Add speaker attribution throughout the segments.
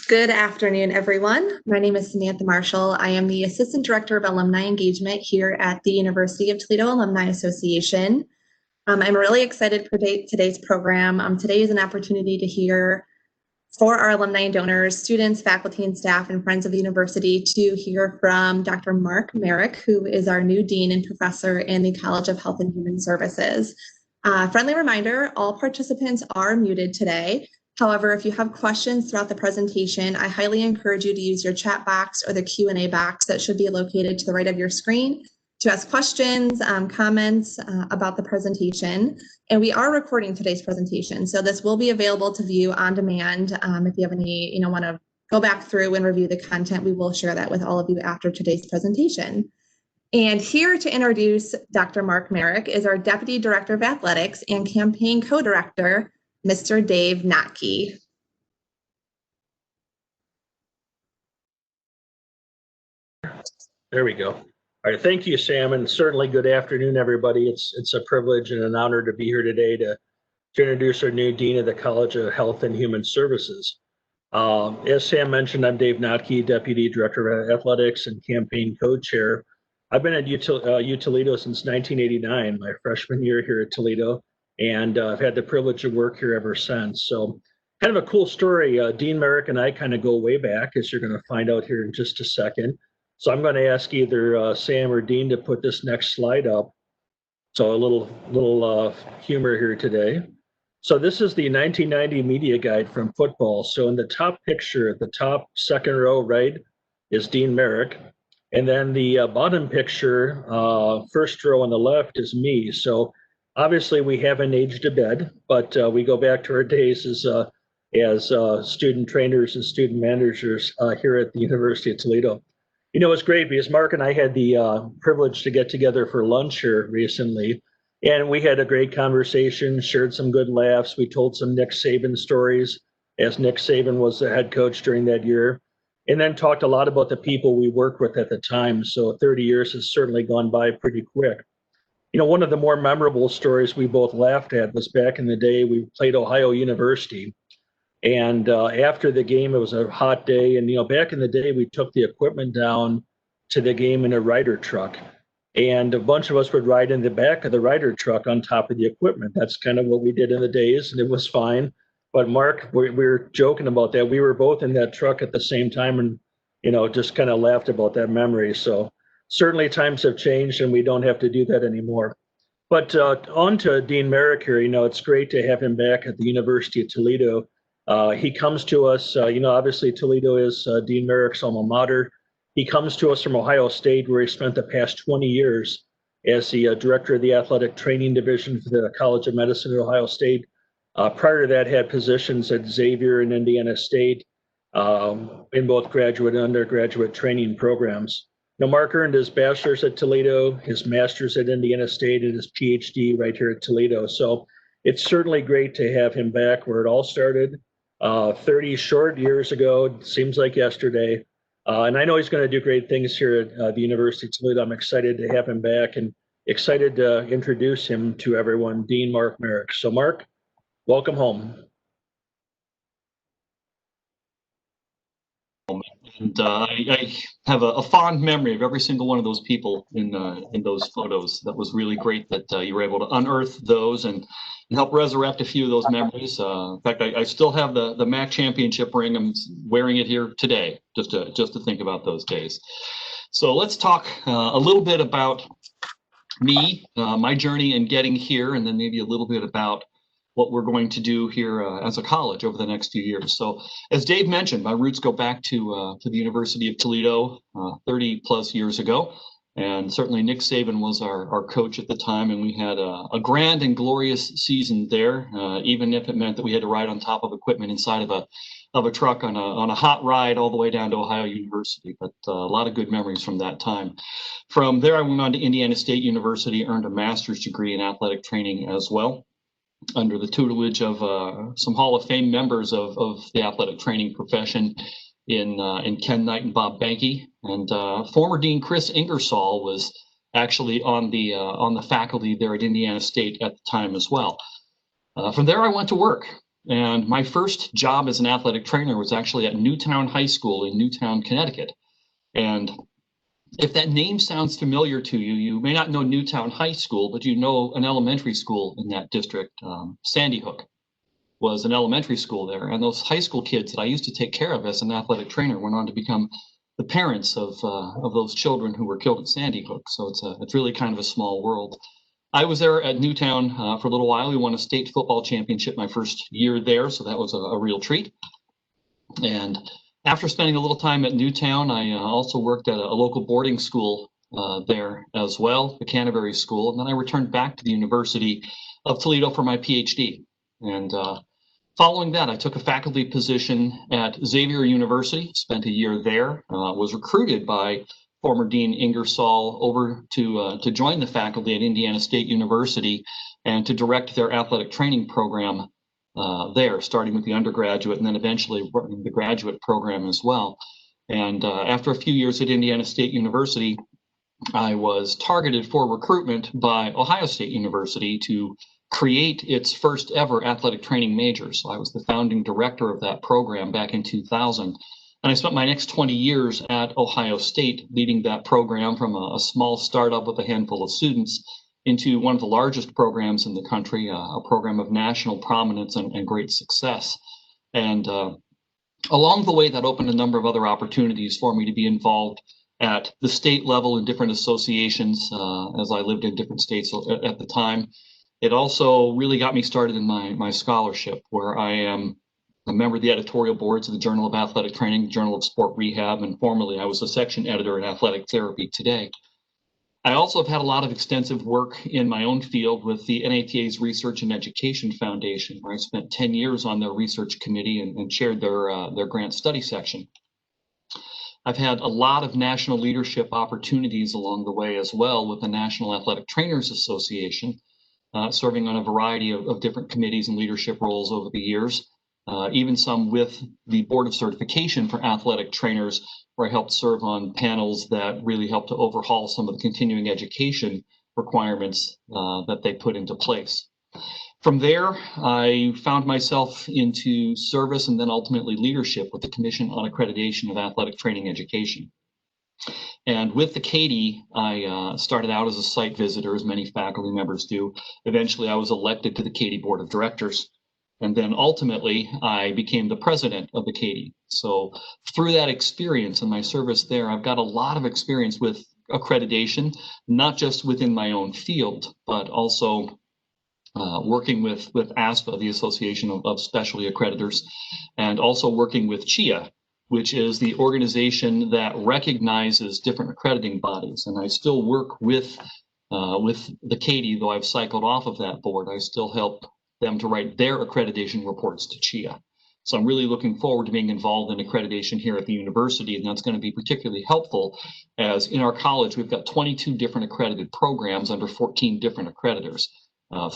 Speaker 1: Good afternoon, everyone. My name is Samantha Marshall. I am the Assistant Director of Alumni Engagement here at the University of Toledo Alumni Association. I'm really excited for today's program. Today is an opportunity to hear for our alumni and donors, students, faculty, and staff, and friends of the university to hear from Dr. Mark Merrick, who is our new Dean and Professor in the College of Health and Human Services. Friendly reminder, all participants are muted today. However, if you have questions throughout the presentation, I highly encourage you to use your chat box or the Q&A box that should be located to the right of your screen to ask questions, comments about the presentation. And we are recording today's presentation, so this will be available to view on demand. If you have any, want to go back through and review the content, we will share that with all of you after today's presentation. And here to introduce Dr. Mark Merrick is our Deputy Director of Athletics and Campaign Co-Director, Mr. Dave Notke.
Speaker 2: There we go. All right, thank you, Sam, and certainly good afternoon, everybody. It's a privilege and an honor to be here today to introduce our new Dean of the College of Health and Human Services. As Sam mentioned, I'm Dave Notke, Deputy Director of Athletics and Campaign Co-Chair. I've been at UToledo since 1989, my freshman year here at Toledo, and I've had the privilege to work here ever since. So kind of a cool story. Dean Merrick and I kind of go way back, as you're going to find out here in just a second. So I'm going to ask either Sam or Dean to put this next slide up. So a little humor here today. So this is the 1990 media guide from football. So in the top picture, at the top second row, right, is Dean Merrick. And then the bottom picture, first row on the left, is me. So obviously we haven't aged a bit, but we go back to our days as student trainers and student managers here at the University of Toledo. You know, it's great because Mark and I had the privilege to get together for lunch here recently, and we had a great conversation, shared some good laughs. We told some Nick Saban stories, as Nick Saban was the head coach during that year, and then talked a lot about the people we worked with at the time. So 30 years has certainly gone by pretty quick. You know, one of the more memorable stories we both laughed at was back in the day we played Ohio University. And after the game, it was a hot day. And, back in the day, we took the equipment down to the game in a Ryder truck. And a bunch of us would ride in the back of the Ryder truck on top of the equipment. That's kind of what we did in the days, and it was fine. But Mark, we were joking about that. We were both in that truck at the same time and, just kind of laughed about that memory. So certainly times have changed and we don't have to do that anymore. But on to Dean Merrick here. It's great to have him back at the University of Toledo. He comes to us, obviously Toledo is Dean Merrick's alma mater. He comes to us from Ohio State, where he spent the past 20 years as the director of the athletic training division for the College of Medicine at Ohio State. Prior to that, had positions at Xavier and Indiana State in both graduate and undergraduate training programs. Now, Mark earned his bachelor's at Toledo, his master's at Indiana State, and his PhD right here at Toledo. So it's certainly great to have him back where it all started. 30 short years ago, seems like yesterday. And I know he's going to do great things here at the University of Toledo. I'm excited to have him back and excited to introduce him to everyone, Dean Mark Merrick. So Mark, welcome home.
Speaker 3: And I have a fond memory of every single one of those people in those photos. That was really great that you were able to unearth those and help resurrect a few of those memories. In fact, I still have the MAC championship ring. I'm wearing it here today, just to think about those days. So let's talk a little bit about me, my journey in getting here, and then maybe a little bit about what we're going to do here as a college over the next few years. So as Dave mentioned, my roots go back to the University of Toledo 30 plus years ago. And certainly Nick Saban was our coach at the time, and we had a grand and glorious season there, even if it meant that we had to ride on top of equipment inside of a truck on a hot ride all the way down to Ohio University. But a lot of good memories from that time. From there, I went on to Indiana State University, earned a master's degree in athletic training as well, under the tutelage of some Hall of Fame members of the athletic training profession in Ken Knight and Bob Banke. And former Dean Chris Ingersoll was actually on the faculty there at Indiana State at the time as well. From there, I went to work. And my first job as an athletic trainer was actually at Newtown High School in Newtown, Connecticut. And if that name sounds familiar to you, you may not know Newtown High School, but you know an elementary school in that district. Sandy Hook was an elementary school there. And those high school kids that I used to take care of as an athletic trainer went on to become the parents of those children who were killed at Sandy Hook. So it's really kind of a small world. I was there at Newtown for a little while. We won a state football championship my first year there, so that was a real treat. And after spending a little time at Newtown, I also worked at a local boarding school there as well, the Canterbury School. And then I returned back to the University of Toledo for my PhD. And following that, I took a faculty position at Xavier University, spent a year there, was recruited by former Dean Ingersoll over to join the faculty at Indiana State University and to direct their athletic training program there, starting with the undergraduate and then eventually working the graduate program as well. And after a few years at Indiana State University, I was targeted for recruitment by Ohio State University to create its first ever athletic training major. So I was the founding director of that program back in 2000. And I spent my next 20 years at Ohio State leading that program from a small startup with a handful of students into one of the largest programs in the country, a program of national prominence and great success. And along the way, that opened a number of other opportunities for me to be involved at the state level in different associations as I lived in different states at the time. It also really got me started in my scholarship, where I am a member of the editorial boards of the Journal of Athletic Training, Journal of Sport Rehab, and formerly I was a section editor in Athletic Therapy Today. I also have had a lot of extensive work in my own field with the NATA's Research and Education Foundation, where I spent 10 years on their research committee and chaired their grant study section. I've had a lot of national leadership opportunities along the way as well with the National Athletic Trainers Association, serving on a variety of different committees and leadership roles over the years. Even some with the Board of Certification for Athletic Trainers, where I helped serve on panels that really helped to overhaul some of the continuing education requirements that they put into place. From there, I found myself into service and then ultimately leadership with the Commission on Accreditation of Athletic Training Education. And with the CATE, I started out as a site visitor, as many faculty members do. Eventually, I was elected to the CATE Board of Directors. And then ultimately, I became the president of the CATE. So through that experience and my service there, I've got a lot of experience with accreditation, not just within my own field, but also working with ASPA, the Association of Specialty Accreditors, and also working with CHIA, which is the organization that recognizes different accrediting bodies. And I still work with the CATE, though I've cycled off of that board. I still help them to write their accreditation reports to CHIA. So I'm really looking forward to being involved in accreditation here at the university, and that's going to be particularly helpful as in our college, we've got 22 different accredited programs under 14 different accreditors.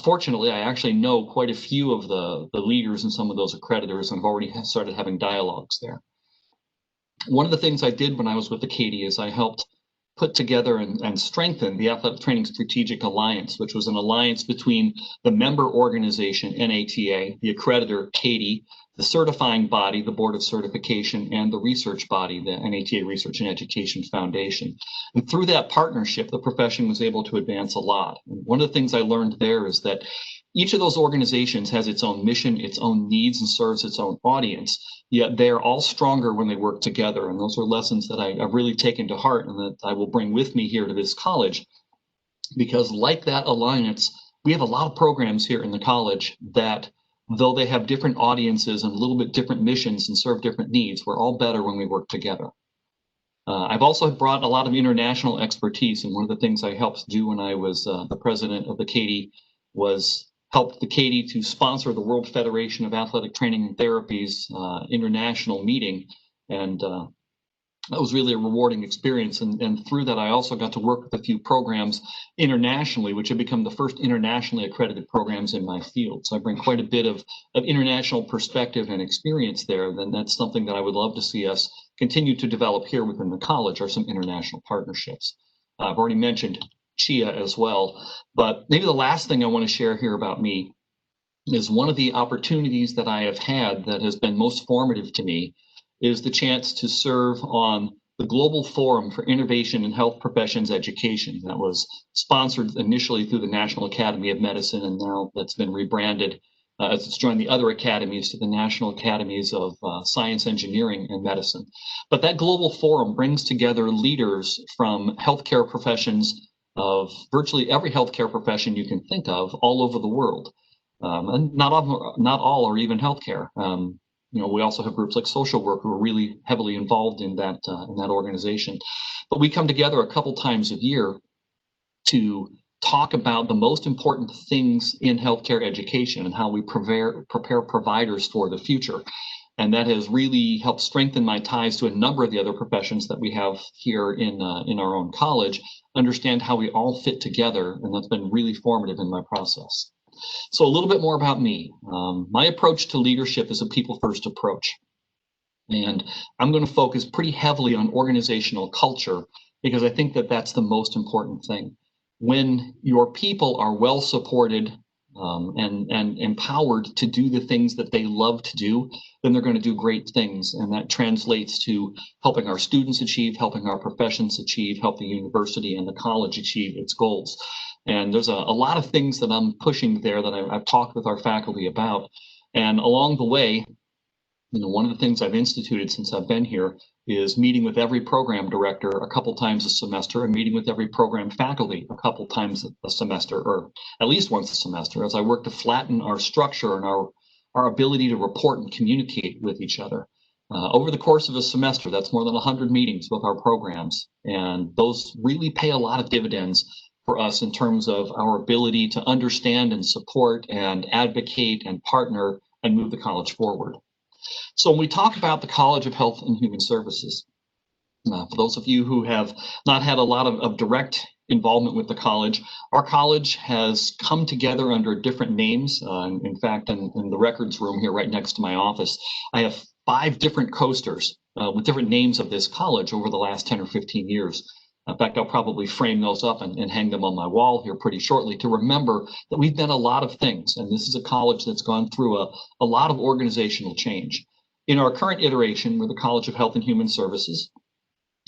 Speaker 3: Fortunately, I actually know quite a few of the leaders in some of those accreditors and have already started having dialogues there. One of the things I did when I was with the CATE is I helped put together and strengthen the Athletic Training Strategic Alliance, which was an alliance between the member organization, NATA, the accreditor, CATE, the certifying body, the Board of Certification, and the research body, the NATA Research and Education Foundation. And through that partnership, the profession was able to advance a lot. And one of the things I learned there is that each of those organizations has its own mission, its own needs, and serves its own audience, yet they're all stronger when they work together. And those are lessons that I've really taken to heart and that I will bring with me here to this college, because like that alliance, we have a lot of programs here in the college that, though they have different audiences and a little bit different missions and serve different needs, we're all better when we work together. I've also brought a lot of international expertise, and one of the things I helped do when I was the president of the CATE was helped the CATE to sponsor the World Federation of Athletic Training and Therapy's international meeting, and that was really a rewarding experience. And through that, I also got to work with a few programs internationally, which have become the first internationally accredited programs in my field. So I bring quite a bit of international perspective and experience there. Then that's something that I would love to see us continue to develop here within the college, are some international partnerships. I've already mentioned CHIA as well, but maybe the last thing I want to share here about me is one of the opportunities that I have had that has been most formative to me is the chance to serve on the Global Forum for Innovation in Health Professions Education that was sponsored initially through the National Academy of Medicine, and now that's been rebranded as it's joined the other academies to the National Academies of Science, Engineering, and Medicine. But that Global Forum brings together leaders from healthcare professions of virtually every healthcare profession you can think of all over the world. And not all are even healthcare. We also have groups like social work who are really heavily involved in that organization. But we come together a couple times a year to talk about the most important things in healthcare education and how we prepare providers for the future. And that has really helped strengthen my ties to a number of the other professions that we have here in our own college, understand how we all fit together, and that's been really formative in my process. So a little bit more about me. My approach to leadership is a people-first approach. And I'm going to focus pretty heavily on organizational culture because I think that that's the most important thing. When your people are well supported and empowered to do the things that they love to do, then they're going to do great things. And that translates to helping our students achieve, helping our professions achieve, helping the university and the college achieve its goals. And there's a lot of things that I'm pushing there that I've talked with our faculty about. And along the way, one of the things I've instituted since I've been here is meeting with every program director a couple times a semester and meeting with every program faculty a couple times a semester, or at least once a semester, as I work to flatten our structure and our ability to report and communicate with each other. Over the course of a semester, that's more than 100 meetings with our programs, and those really pay a lot of dividends for us in terms of our ability to understand and support and advocate and partner and move the college forward. So when we talk about the College of Health and Human Services, for those of you who have not had a lot of direct involvement with the college, our college has come together under different names. In fact, in the records room here right next to my office, I have 5 different coasters with different names of this college over the last 10 or 15 years. In fact, I'll probably frame those up and hang them on my wall here pretty shortly to remember that we've done a lot of things. And this is a college that's gone through a lot of organizational change. In our current iteration, we're the College of Health and Human Services,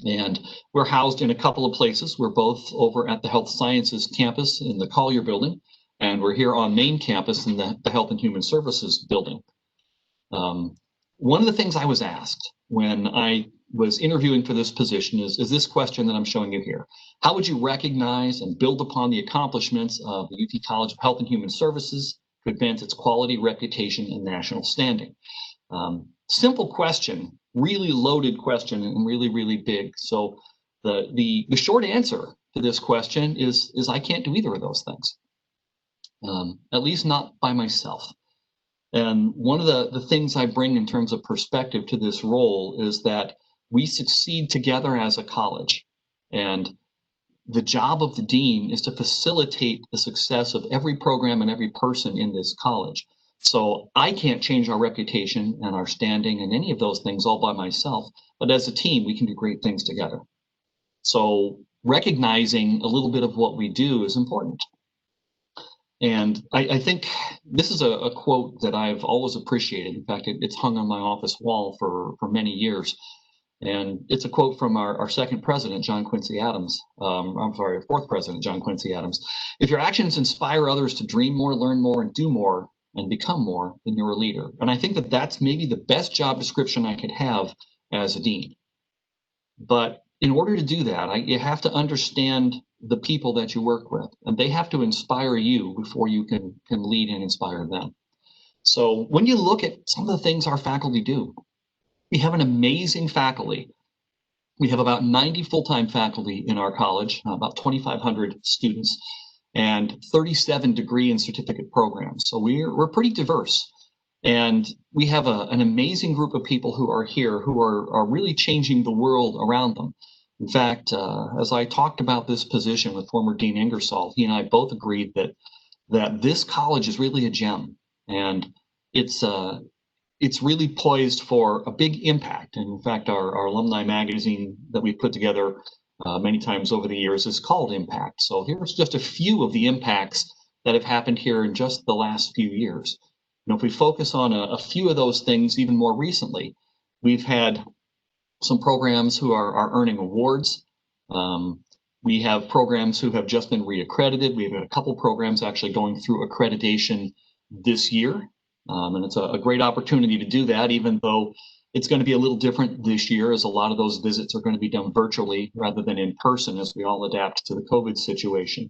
Speaker 3: and we're housed in a couple of places. We're both over at the Health Sciences campus in the Collier building, and we're here on main campus in the Health and Human Services building. One of the things I was asked when I was interviewing for this position is this question that I'm showing you here. How would you recognize and build upon the accomplishments of the UT College of Health and Human Services to advance its quality, reputation, and national standing? Simple question, really loaded question, and really, really big. So the short answer to this question is I can't do either of those things, at least not by myself. And one of the things I bring in terms of perspective to this role is that we succeed together as a college. And the job of the dean is to facilitate the success of every program and every person in this college. So I can't change our reputation and our standing and any of those things all by myself, but as a team, we can do great things together. So recognizing a little bit of what we do is important. And I think this is a quote that I've always appreciated. In fact, it's hung on my office wall for many years. And it's a quote from our second president, John Quincy Adams. I'm sorry, our fourth president, John Quincy Adams. If your actions inspire others to dream more, learn more, and do more, and become more, then you're a leader. And I think that that's maybe the best job description I could have as a dean. But in order to do that, you have to understand the people that you work with, and they have to inspire you before you can lead and inspire them. So when you look at some of the things our faculty do, we have an amazing faculty. We have about 90 full-time faculty in our college, about 2,500 students, and 37 degree and certificate programs. So we're pretty diverse. And we have an amazing group of people who are here who are really changing the world around them. In fact, as I talked about this position with former Dean Ingersoll, he and I both agreed that this college is really a gem, and it's really poised for a big impact. And in fact, our alumni magazine that we put together many times over the years is called Impact. So here's just a few of the impacts that have happened here in just the last few years. If we focus on a few of those things even more recently, we've had some programs who are earning awards. We have programs who have just been reaccredited. We've had a couple programs actually going through accreditation this year. And it's a great opportunity to do that, even though it's going to be a little different this year, as a lot of those visits are going to be done virtually rather than in person as we all adapt to the COVID situation.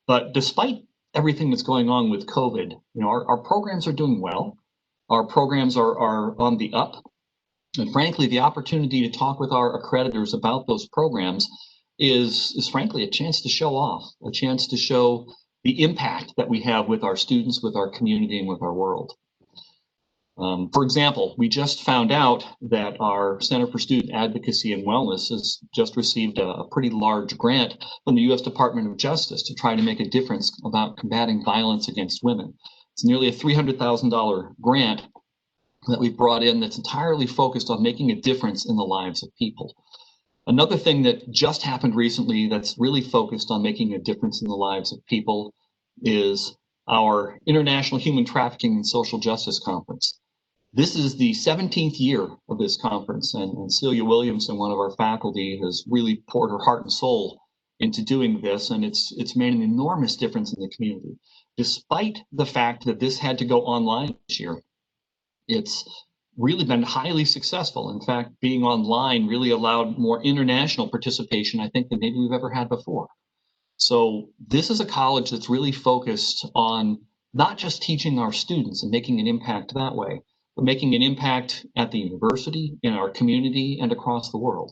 Speaker 3: But despite everything that's going on with COVID, our programs are doing well. Our programs are on the up. And frankly, the opportunity to talk with our accreditors about those programs is frankly a chance to show off, a chance to show the impact that we have with our students, with our community, and with our world. For example, we just found out that our Center for Student Advocacy and Wellness has just received a pretty large grant from the U.S. Department of Justice to try to make a difference about combating violence against women. It's nearly a $300,000 grant that we've brought in that's entirely focused on making a difference in the lives of people. Another thing that just happened recently that's really focused on making a difference in the lives of people is our International Human Trafficking and Social Justice Conference. This is the 17th year of this conference, and Celia Williamson, one of our faculty, has really poured her heart and soul into doing this, and it's made an enormous difference in the community. Despite the fact that this had to go online this year, it's really been highly successful. In fact, being online really allowed more international participation, I think, than maybe we've ever had before. So this is a college that's really focused on not just teaching our students and making an impact that way, but making an impact at the university, in our community, and across the world.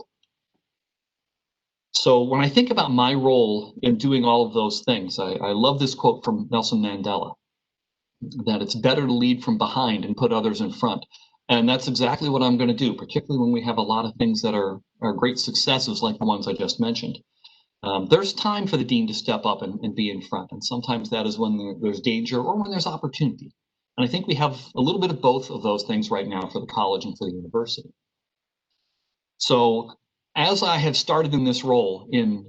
Speaker 3: So when I think about my role in doing all of those things, I love this quote from Nelson Mandela, that it's better to lead from behind and put others in front. And that's exactly what I'm going to do, particularly when we have a lot of things that are great successes like the ones I just mentioned. There's time for the dean to step up and be in front. And sometimes that is when there's danger or when there's opportunity. And I think we have a little bit of both of those things right now for the college and for the university. So as I have started in this role in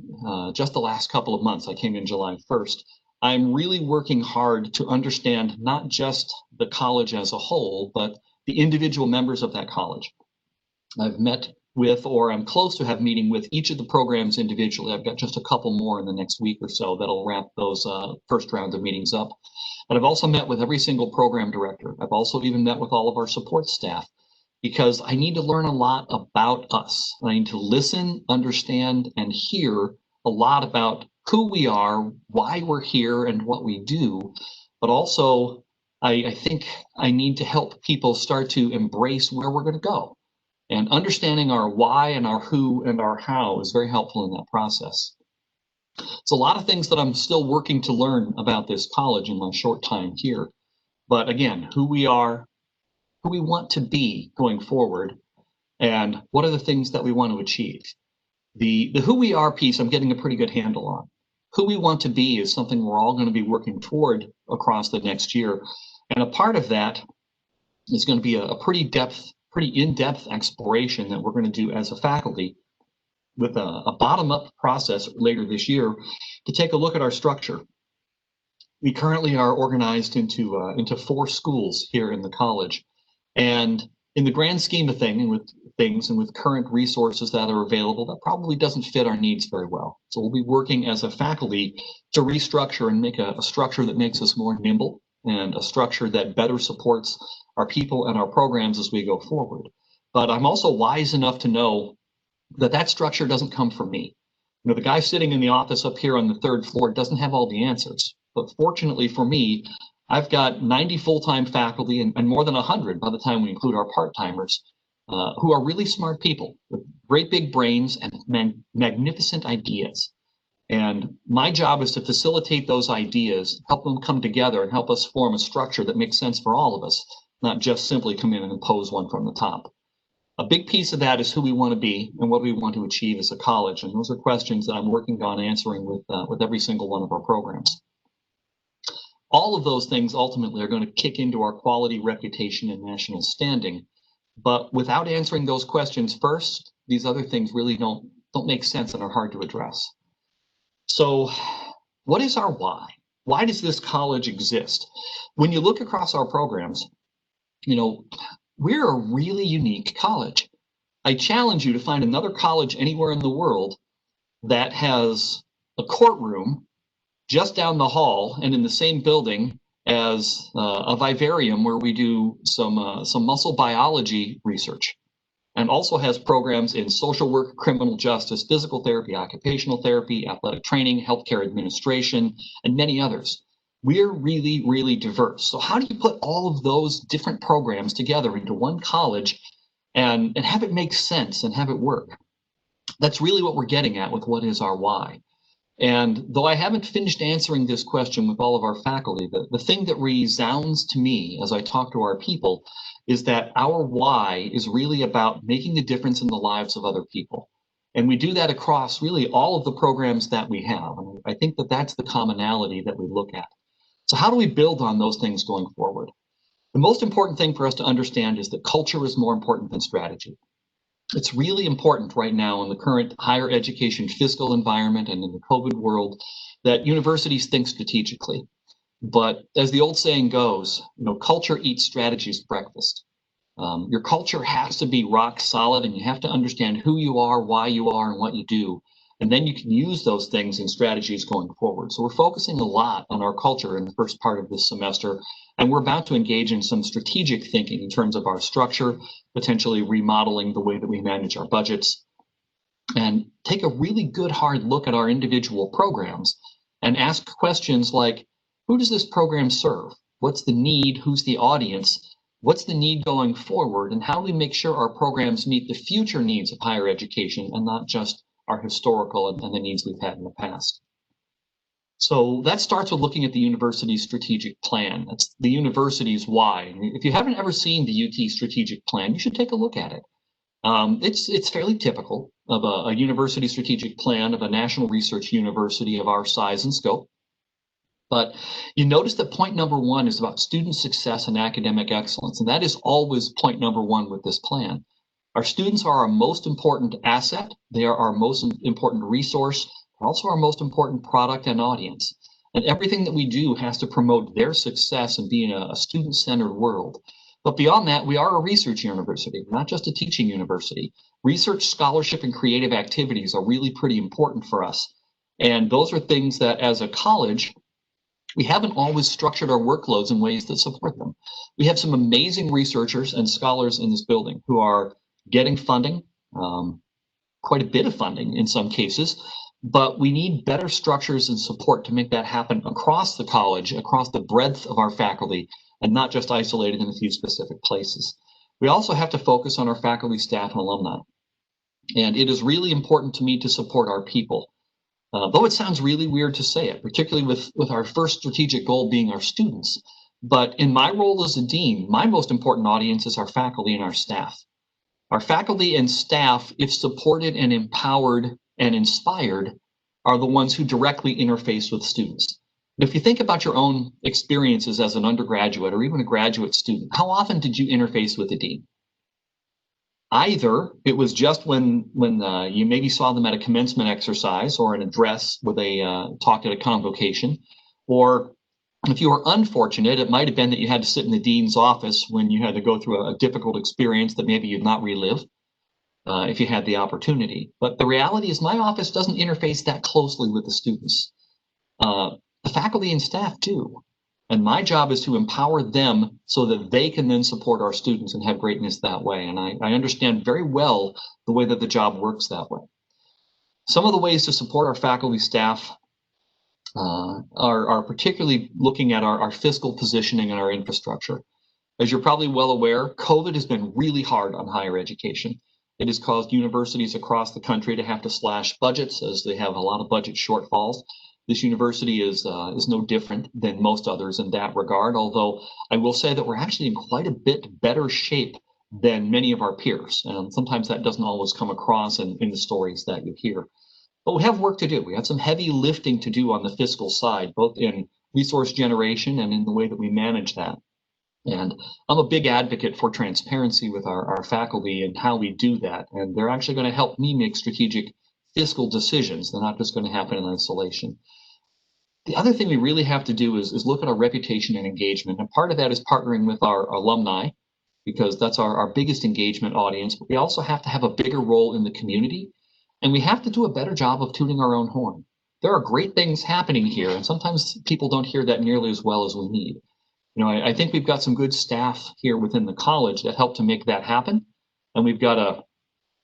Speaker 3: just the last couple of months, I came in July 1st, I'm really working hard to understand not just the college as a whole, but the individual members of that college. I've met with, or I'm close to have meeting with each of the programs individually. I've got just a couple more in the next week or so that'll wrap those first round of meetings up. But I've also met with every single program director. I've also even met with all of our support staff, because I need to learn a lot about us. I need to listen, understand, and hear a lot about who we are, why we're here, and what we do. But also, I think I need to help people start to embrace where we're going to go. And understanding our why and our who and our how is very helpful in that process. It's a lot of things that I'm still working to learn about this college in my short time here. But again, who we are, who we want to be going forward, and what are the things that we want to achieve. The who we are piece, I'm getting a pretty good handle on. Who we want to be is something we're all going to be working toward across the next year. And a part of that is going to be a pretty in-depth exploration that we're going to do as a faculty with a bottom-up process later this year to take a look at our structure. We currently are organized into 4 schools here in the college. And in the grand scheme of things and with current resources that are available, that probably doesn't fit our needs very well. So we'll be working as a faculty to restructure and make a structure that makes us more nimble and a structure that better supports our people and our programs as we go forward. But I'm also wise enough to know that structure doesn't come from me. The guy sitting in the office up here on the 3rd floor doesn't have all the answers. But fortunately for me, I've got 90 full-time faculty and more than 100 by the time we include our part-timers who are really smart people with great big brains and magnificent ideas. And my job is to facilitate those ideas, help them come together, and help us form a structure that makes sense for all of us, not just simply come in and impose one from the top. A big piece of that is who we want to be and what we want to achieve as a college. And those are questions that I'm working on answering with every single one of our programs. All of those things ultimately are going to kick into our quality, reputation, and national standing. But without answering those questions first, these other things really don't make sense and are hard to address. So what is our why? Why does this college exist? When you look across our programs, you know, we're a really unique college. I challenge you to find another college anywhere in the world that has a courtroom just down the hall and in the same building as a vivarium where we do some muscle biology research, and also has programs in social work, criminal justice, physical therapy, occupational therapy, athletic training, healthcare administration, and many others. We're really, really diverse. So how do you put all of those different programs together into one college and have it make sense and have it work? That's really what we're getting at with what is our why. And though I haven't finished answering this question with all of our faculty, the thing that resounds to me as I talk to our people is that our why is really about making a difference in the lives of other people. And we do that across really all of the programs that we have. And I think that that's the commonality that we look at. So how do we build on those things going forward? The most important thing for us to understand is that culture is more important than strategy. It's really important right now in the current higher education fiscal environment and in the COVID world that universities think strategically. But as the old saying goes, you know, culture eats strategy's breakfast. Your culture has to be rock solid, and you have to understand who you are, why you are, and what you do. And then you can use those things in strategies going forward. So we're focusing a lot on our culture in the first part of this semester, and we're about to engage in some strategic thinking in terms of our structure, potentially remodeling the way that we manage our budgets, and take a really good hard look at our individual programs and ask questions like, who does this program serve? What's the need? Who's the audience? What's the need going forward? And how do we make sure our programs meet the future needs of higher education and not just our historical and the needs we've had in the past? So that starts with looking at the university's strategic plan. That's the university's why. If you haven't ever seen the UT strategic plan, you should take a look at it. It's fairly typical of a university strategic plan of a national research university of our size and scope. But you notice that point number one is about student success and academic excellence, and that is always point number one with this plan. Our students are our most important asset. They are our most important resource, but also our most important product and audience. And everything that we do has to promote their success and be in a student-centered world. But beyond that, we are a research university, not just a teaching university. Research, scholarship, and creative activities are really pretty important for us. And those are things that as a college, we haven't always structured our workloads in ways that support them. We have some amazing researchers and scholars in this building who are getting funding, quite a bit of funding in some cases, but we need better structures and support to make that happen across the college, across the breadth of our faculty, and not just isolated in a few specific places. We also have to focus on our faculty, staff, and alumni. And it is really important to me to support our people. Though it sounds really weird to say it, particularly with our first strategic goal being our students. But in my role as a dean, my most important audience is our faculty and our staff. Our faculty and staff, if supported and empowered and inspired, are the ones who directly interface with students. If you think about your own experiences as an undergraduate or even a graduate student, how often did you interface with the dean? Either it was just when you maybe saw them at a commencement exercise or an address where they talked at a convocation, or if you were unfortunate, it might have been that you had to sit in the dean's office when you had to go through a difficult experience that maybe you'd not relive if you had the opportunity. But the reality is my office doesn't interface that closely with the students. The faculty and staff do. And my job is to empower them so that they can then support our students and have greatness that way. And I understand very well the way that the job works that way. Some of the ways to support our faculty staff are particularly looking at our fiscal positioning and our infrastructure. As you're probably well aware, COVID has been really hard on higher education. It has caused universities across the country to have to slash budgets as they have a lot of budget shortfalls. This university is no different than most others in that regard, although I will say that we're actually in quite a bit better shape than many of our peers. And sometimes that doesn't always come across in the stories that you hear. But we have work to do. We have some heavy lifting to do on the fiscal side, both in resource generation and in the way that we manage that. And I'm a big advocate for transparency with our faculty and how we do that. And they're actually going to help me make strategic fiscal decisions. They're not just going to happen in isolation. The other thing we really have to do is look at our reputation and engagement. And part of that is partnering with our alumni because that's our biggest engagement audience. But we also have to have a bigger role in the community, and we have to do a better job of tooting our own horn. There are great things happening here, and sometimes people don't hear that nearly as well as we need. You know, I think we've got some good staff here within the college that help to make that happen, and we've got a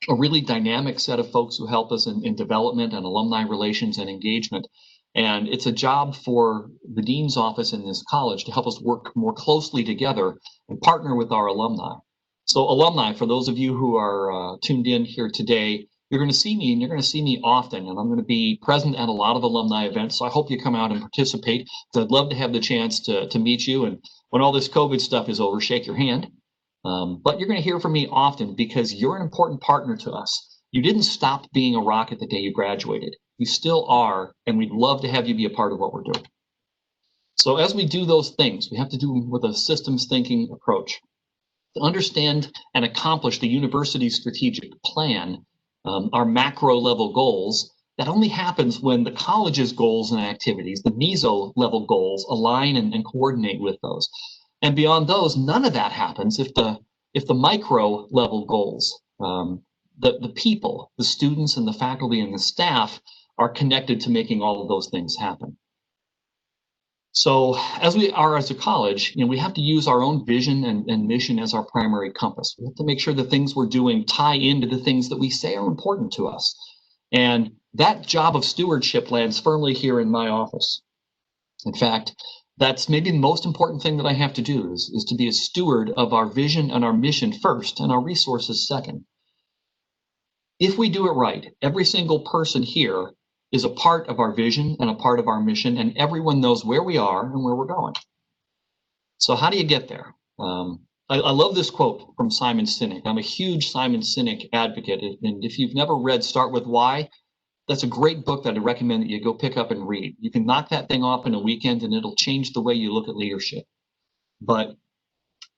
Speaker 3: really dynamic set of folks who help us in development and alumni relations and engagement. And it's a job for the dean's office in this college to help us work more closely together and partner with our alumni. So alumni, for those of you who are tuned in here today, you're going to see me, and you're going to see me often, and I'm going to be present at a lot of alumni events. So I hope you come out and participate. So I'd love to have the chance to meet you. And when all this COVID stuff is over, shake your hand. But you're going to hear from me often because you're an important partner to us. You didn't stop being a Rocket the day you graduated. You still are, and we'd love to have you be a part of what we're doing. So as we do those things, we have to do them with a systems thinking approach. To understand and accomplish the university's strategic plan, our macro level goals, that only happens when the college's goals and activities, the meso level goals, align and coordinate with those. And beyond those, none of that happens if the micro level goals, the people, the students and the faculty and the staff are connected to making all of those things happen. So as we are as a college, you know, we have to use our own vision and mission as our primary compass. We have to make sure the things we're doing tie into the things that we say are important to us. And that job of stewardship lands firmly here in my office. In fact, that's maybe the most important thing that I have to do is to be a steward of our vision and our mission first and our resources second. If we do it right, every single person here is a part of our vision and a part of our mission, and everyone knows where we are and where we're going. So how do you get there? I love this quote from Simon Sinek. I'm a huge Simon Sinek advocate, and if you've never read Start With Why, that's a great book that I recommend that you go pick up and read. You can knock that thing off in a weekend and it'll change the way you look at leadership. But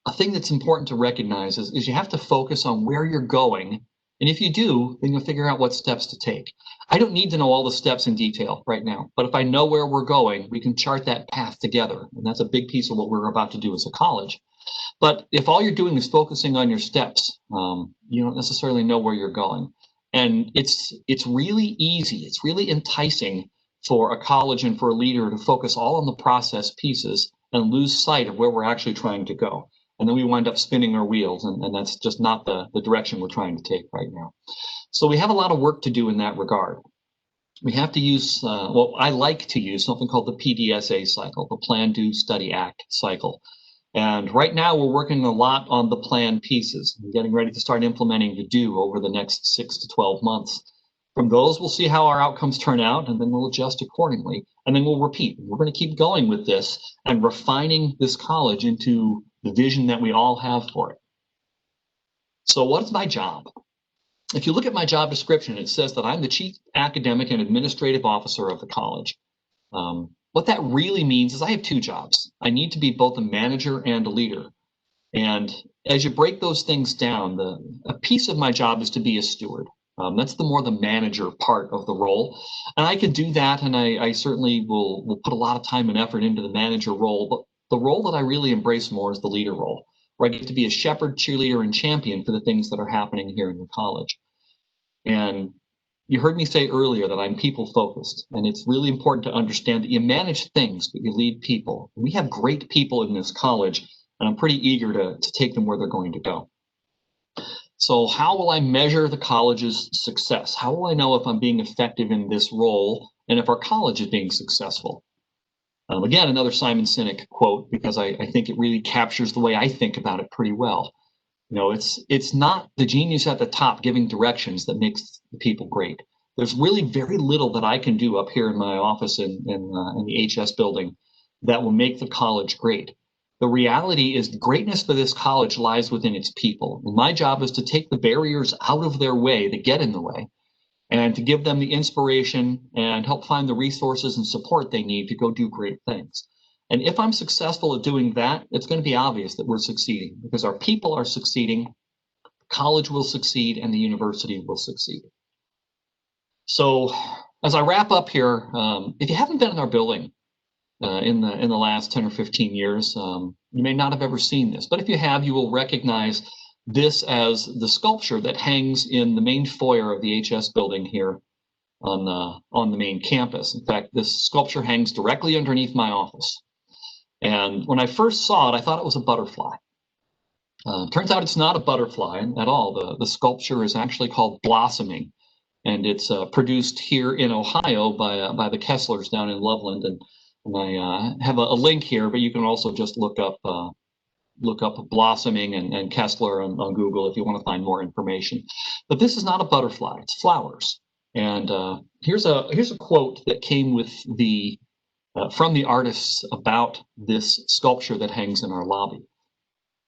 Speaker 3: a thing that's important to recognize is you have to focus on where you're going. And if you do, then you'll figure out what steps to take. I don't need to know all the steps in detail right now, but if I know where we're going, we can chart that path together. And that's a big piece of what we're about to do as a college. But if all you're doing is focusing on your steps, you don't necessarily know where you're going. And it's really easy, it's really enticing for a college and for a leader to focus all on the process pieces and lose sight of where we're actually trying to go. And then we wind up spinning our wheels, and that's just not the direction we're trying to take right now. So we have a lot of work to do in that regard. We have to use, well, I like to use something called the PSDA cycle, the Plan, Do, Study, Act cycle. And right now we're working a lot on the plan pieces and getting ready to start implementing the do over the next 6 to 12 months. From those, we'll see how our outcomes turn out, and then we'll adjust accordingly. And then we'll repeat. We're going to keep going with this and refining this college into the vision that we all have for it. So what's my job? If you look at my job description, it says that I'm the Chief Academic and Administrative Officer of the college. What that really means is I have two jobs. I need to be both a manager and a leader. And as you break those things down, a piece of my job is to be a steward. That's the more the manager part of the role. And I can do that, and I certainly will put a lot of time and effort into the manager role. But the role that I really embrace more is the leader role, where I get to be a shepherd, cheerleader, and champion for the things that are happening here in the college. And you heard me say earlier that I'm people focused, and it's really important to understand that you manage things, but you lead people. We have great people in this college, and I'm pretty eager to take them where they're going to go. So how will I measure the college's success? How will I know if I'm being effective in this role and if our college is being successful? Again, another Simon Sinek quote, because I think it really captures the way I think about it pretty well. You know, it's not the genius at the top giving directions that makes the people great. There's really very little that I can do up here in my office in the HS building that will make the college great. The reality is greatness for this college lies within its people. And my job is to take the barriers out of their way that get in the way and to give them the inspiration and help find the resources and support they need to go do great things. And if I'm successful at doing that, it's going to be obvious that we're succeeding because our people are succeeding, college will succeed, and the university will succeed. So as I wrap up here, if you haven't been in our building, in the last 10 or 15 years. You may not have ever seen this, but if you have, you will recognize this as the sculpture that hangs in the main foyer of the HS building here on the main campus. In fact, this sculpture hangs directly underneath my office. And when I first saw it, I thought it was a butterfly. Turns out it's not a butterfly at all. The sculpture is actually called Blossoming, and it's produced here in Ohio by the Kesslers down in Loveland. And I have a link here, but you can also just look up Blossoming and Kessler on Google if you want to find more information. But this is not a butterfly; it's flowers. And here's a quote that came with from the artists about this sculpture that hangs in our lobby.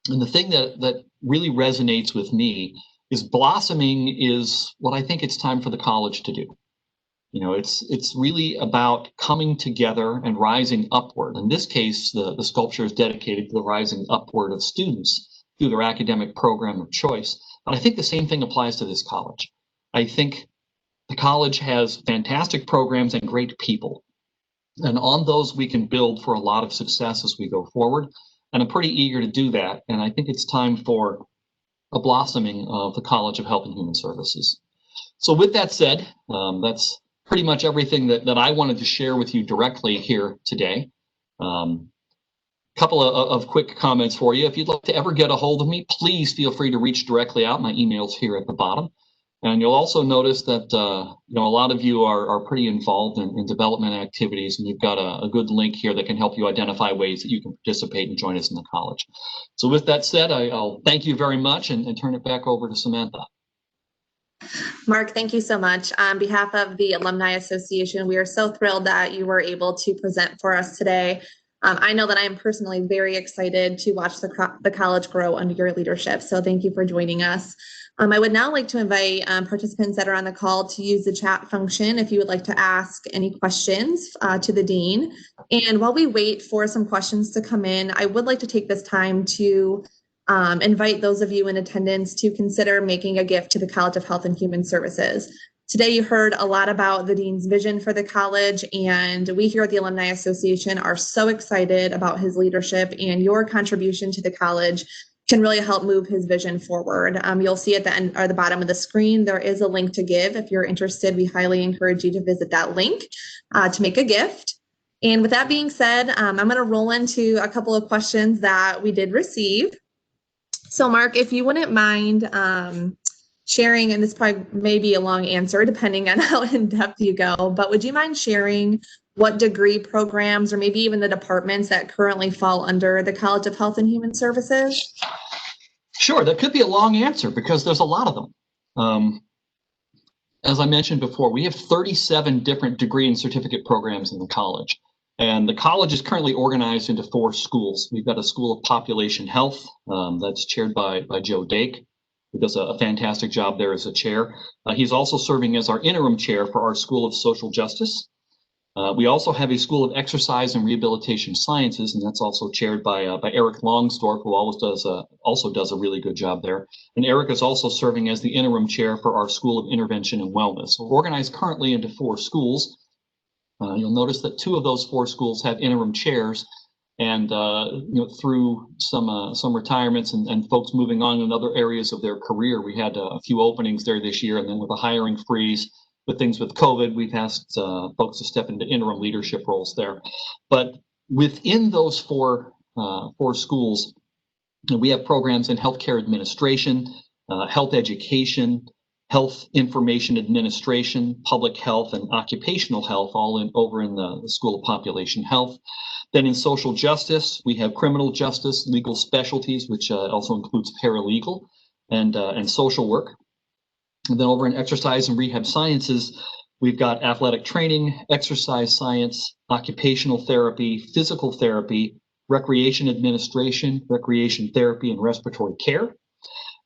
Speaker 3: And the thing that really resonates with me is blossoming is what I think it's time for the college to do. You know, it's really about coming together and rising upward. In this case, the sculpture is dedicated to the rising upward of students through their academic program of choice. But I think the same thing applies to this college. I think the college has fantastic programs and great people. And on those, we can build for a lot of success as we go forward. And I'm pretty eager to do that. And I think it's time for a blossoming of the College of Health and Human Services. So with that said, that's pretty much everything that I wanted to share with you directly here today. Couple of quick comments for you. If you'd like to ever get a hold of me, please feel free to reach directly out. My email's here at the bottom. And you'll also notice that a lot of you are pretty involved in development activities, and you've got a good link here that can help you identify ways that you can participate and join us in the college. So with that said, I'll thank you very much and turn it back over to Samantha.
Speaker 1: Mark, thank you so much. On behalf of the Alumni Association, we are so thrilled that you were able to present for us today. I know that I am personally very excited to watch the college grow under your leadership. So thank you for joining us. I would now like to invite participants that are on the call to use the chat function if you would like to ask any questions to the Dean. And while we wait for some questions to come in, I would like to take this time to invite those of you in attendance to consider making a gift to the College of Health and Human Services. Today, you heard a lot about the Dean's vision for the college, and we here at the Alumni Association are so excited about his leadership, and your contribution to the college can really help move his vision forward. You'll see at the end or the bottom of the screen, there is a link to give. If you're interested, we highly encourage you to visit that link to make a gift. And with that being said, I'm going to roll into a couple of questions that we did receive. So Mark, if you wouldn't mind sharing, and this probably may be a long answer depending on how in depth you go, but would you mind sharing what degree programs or maybe even the departments that currently fall under the College of Health and Human Services?
Speaker 3: Sure, that could be a long answer because there's a lot of them. As I mentioned before, we have 37 different degree and certificate programs in the college. And the college is currently organized into 4 schools. We've got a School of Population Health that's chaired by Joe Dake, who does a fantastic job there as a chair. He's also serving as our interim chair for our School of Social Justice. We also have a School of Exercise and Rehabilitation Sciences, and that's also chaired by Eric Longsdorf, who also does a really good job there. And Eric is also serving as the interim chair for our School of Intervention and Wellness. So we're organized currently into 4 schools. You'll notice that 2 of those 4 schools have interim chairs, and through some retirements and folks moving on in other areas of their career, we had a few openings there this year, and then with a hiring freeze, with things with COVID, we've asked folks to step into interim leadership roles there. But within those 4 schools, we have programs in healthcare administration, health education, health information administration, public health, and occupational health, all over in the School of Population Health. Then in social justice, we have criminal justice, legal specialties, which also includes paralegal and social work. And then over in exercise and rehab sciences, we've got athletic training, exercise science, occupational therapy, physical therapy, recreation administration, recreation therapy, and respiratory care.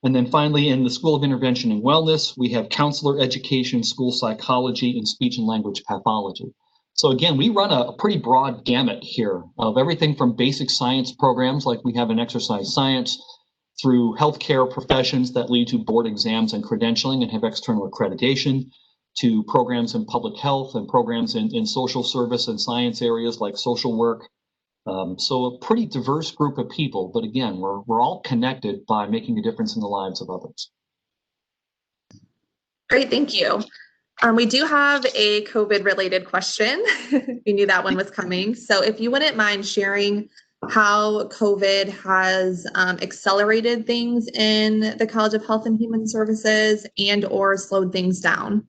Speaker 3: And then finally, in the School of Intervention and Wellness, we have counselor education, school psychology, and speech and language pathology. So again, we run a pretty broad gamut here of everything from basic science programs like we have in exercise science, through healthcare professions that lead to board exams and credentialing and have external accreditation, to programs in public health and programs in social service and science areas like social work. So a pretty diverse group of people, but again, we're all connected by making a difference in the lives of others.
Speaker 1: Great, thank you. We do have a COVID-related question. We knew that one was coming. So if you wouldn't mind sharing how COVID has accelerated things in the College of Health and Human Services and or slowed things down.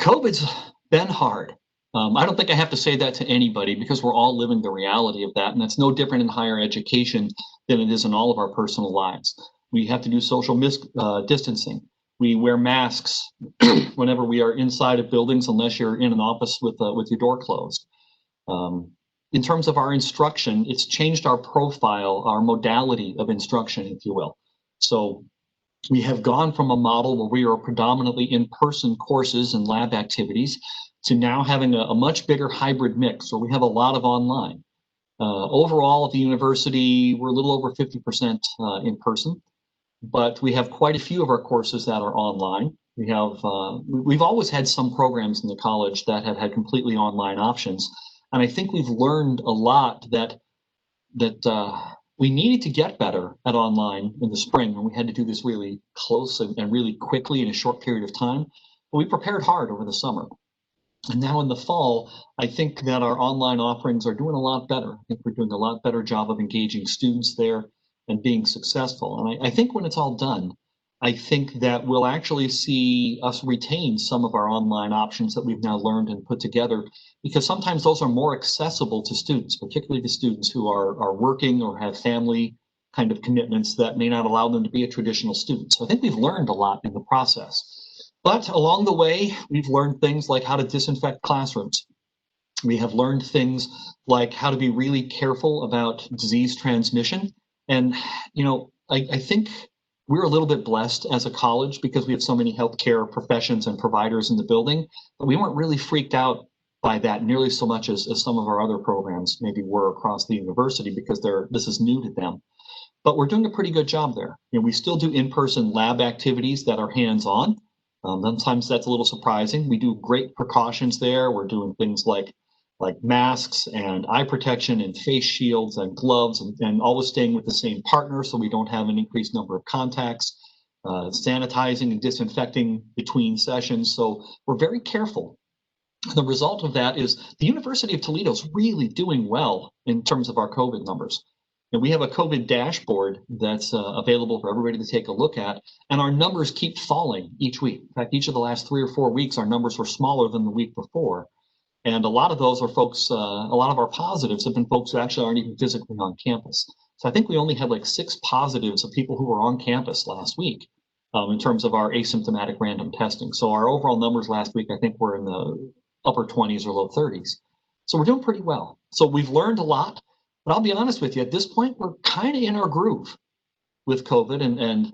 Speaker 3: COVID's been hard. I don't think I have to say that to anybody because we're all living the reality of that. And that's no different in higher education than it is in all of our personal lives. We have to do social distancing. We wear masks whenever we are inside of buildings, unless you're in an office with your door closed. In terms of our instruction, it's changed our profile, our modality of instruction, if you will. So we have gone from a model where we are predominantly in-person courses and lab activities to now having a much bigger hybrid mix, where we have a lot of online. Overall at the university, we're a little over 50% in person, but we have quite a few of our courses that are online. We've always had some programs in the college that have had completely online options. And I think we've learned a lot that we needed to get better at online in the spring, and we had to do this really close and really quickly in a short period of time. But we prepared hard over the summer. And now in the fall, I think that our online offerings are doing a lot better. I think we're doing a lot better job of engaging students there and being successful. And I think when it's all done, I think that we'll actually see us retain some of our online options that we've now learned and put together, because sometimes those are more accessible to students, particularly to students who are working or have family kind of commitments that may not allow them to be a traditional student. So I think we've learned a lot in the process. But along the way, we've learned things like how to disinfect classrooms. We have learned things like how to be really careful about disease transmission. And, you know, I think we're a little bit blessed as a college because we have so many healthcare professions and providers in the building, but we weren't really freaked out by that nearly so much as some of our other programs maybe were across the university, because this is new to them. But we're doing a pretty good job there. You know, we still do in-person lab activities that are hands-on. Sometimes that's a little surprising. We do great precautions there. We're doing things like masks and eye protection and face shields and gloves, and always staying with the same partner so we don't have an increased number of contacts, sanitizing and disinfecting between sessions. So we're very careful. The result of that is the University of Toledo is really doing well in terms of our COVID numbers. And we have a COVID dashboard that's available for everybody to take a look at, and our numbers keep falling each week. In fact, each of the last 3 or 4 weeks, our numbers were smaller than the week before. And a lot of those are folks, a lot of our positives have been folks who actually aren't even physically on campus. So I think we only had like 6 positives of people who were on campus last week in terms of our asymptomatic random testing. So our overall numbers last week, I think, were in the upper 20s or low 30s. So we're doing pretty well. So we've learned a lot. But I'll be honest with you, at this point, we're kind of in our groove with COVID, and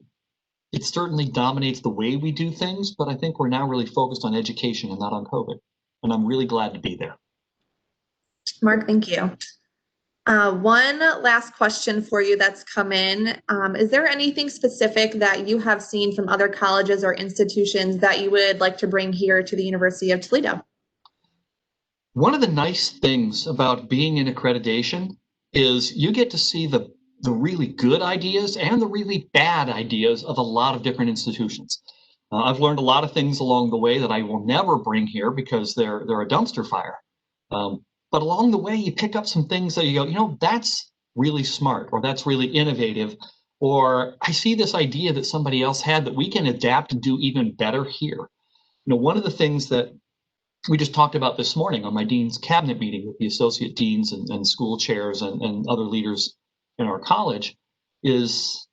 Speaker 3: it certainly dominates the way we do things, but I think we're now really focused on education and not on COVID. And I'm really glad to be there.
Speaker 1: Mark, thank you. One last question for you that's come in. Is there anything specific that you have seen from other colleges or institutions that you would like to bring here to the University of Toledo?
Speaker 3: One of the nice things about being in accreditation is you get to see the really good ideas and the really bad ideas of a lot of different institutions. I've learned a lot of things along the way that I will never bring here because they're a dumpster fire. But along the way, you pick up some things that you go, you know, that's really smart, or that's really innovative, or I see this idea that somebody else had that we can adapt and do even better here. You know, one of the things that we just talked about this morning on my dean's cabinet meeting with the associate deans and school chairs and other leaders in our college is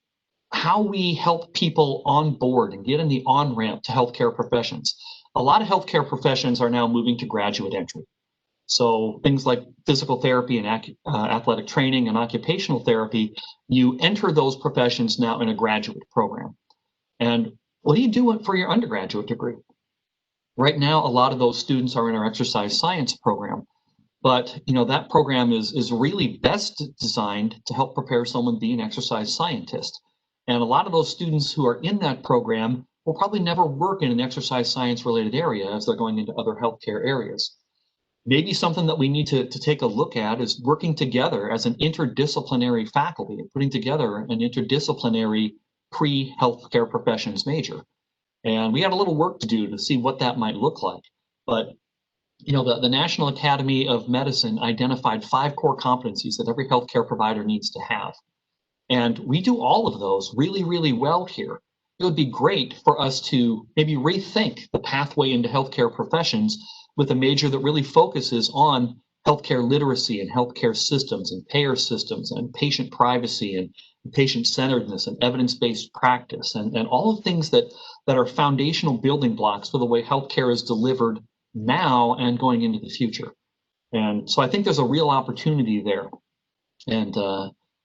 Speaker 3: how we help people on board and get in the on-ramp to healthcare professions. A lot of healthcare professions are now moving to graduate entry. So things like physical therapy and athletic training and occupational therapy, you enter those professions now in a graduate program. And what do you do for your undergraduate degree? Right now, a lot of those students are in our exercise science program, but you know that program is really best designed to help prepare someone to be an exercise scientist. And a lot of those students who are in that program will probably never work in an exercise science related area as they're going into other healthcare areas. Maybe something that we need to take a look at is working together as an interdisciplinary faculty and putting together an interdisciplinary pre-healthcare professions major. And we have a little work to do to see what that might look like. But you know, the National Academy of Medicine identified 5 core competencies that every healthcare provider needs to have. And we do all of those really, really well here. It would be great for us to maybe rethink the pathway into healthcare professions with a major that really focuses on healthcare literacy and healthcare systems and payer systems and patient privacy and patient-centeredness and evidence-based practice and all of the things that are foundational building blocks for the way healthcare is delivered now and going into the future. And so I think there's a real opportunity there. And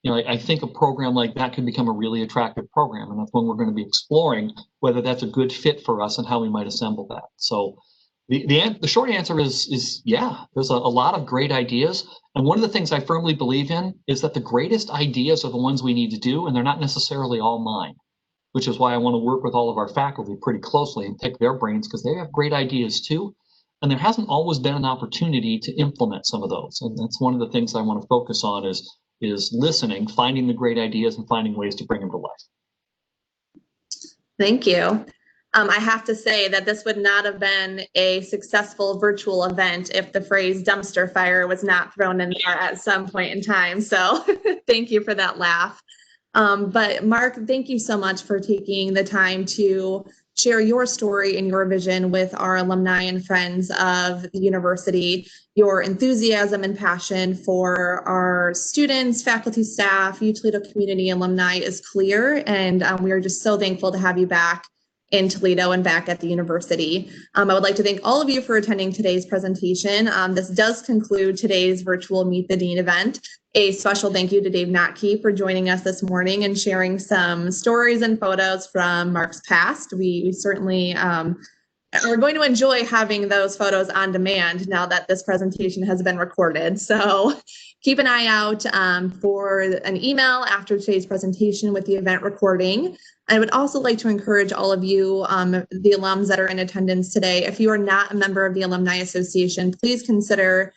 Speaker 3: you know, I think a program like that could become a really attractive program, and that's one we're going to be exploring whether that's a good fit for us and how we might assemble that. So the short answer is yeah, there's a lot of great ideas. And one of the things I firmly believe in is that the greatest ideas are the ones we need to do, and they're not necessarily all mine, which is why I want to work with all of our faculty pretty closely and pick their brains, because they have great ideas too. And there hasn't always been an opportunity to implement some of those. And that's one of the things I want to focus on is listening, finding the great ideas and finding ways to bring them to life.
Speaker 1: Thank you. I have to say that this would not have been a successful virtual event if the phrase dumpster fire was not thrown in there at some point in time. So thank you for that laugh. But Mark, thank you so much for taking the time to share your story and your vision with our alumni and friends of the university. Your enthusiasm and passion for our students, faculty, staff, UToledo community, alumni is clear, and we are just so thankful to have you back in Toledo and back at the university. I would like to thank all of you for attending today's presentation. This does conclude today's virtual Meet the Dean event. A special thank you to Dave Notke for joining us this morning and sharing some stories and photos from Mark's past. We certainly are going to enjoy having those photos on demand now that this presentation has been recorded. So keep an eye out for an email after today's presentation with the event recording. I would also like to encourage all of you, the alums that are in attendance today, if you are not a member of the Alumni Association, please consider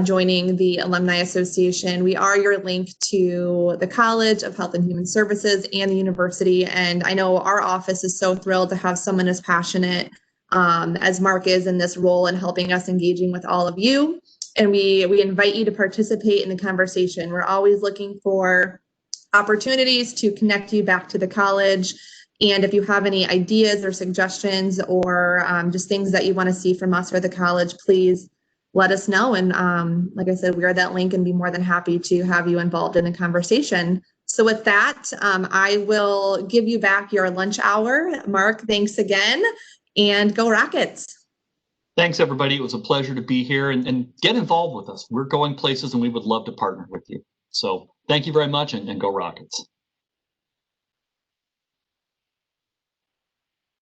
Speaker 1: joining the Alumni Association. We are your link to the College of Health and Human Services and the university. And I know our office is so thrilled to have someone as passionate as Mark is in this role and helping us engaging with all of you. And we invite you to participate in the conversation. We're always looking for opportunities to connect you back to the college. And if you have any ideas or suggestions or just things that you want to see from us or the college, please let us know. And like I said, we are that link and be more than happy to have you involved in the conversation. So with that, I will give you back your lunch hour. Mark, thanks again, and go Rockets.
Speaker 3: Thanks, everybody. It was a pleasure to be here and get involved with us. We're going places and we would love to partner with you. So thank you very much and go Rockets.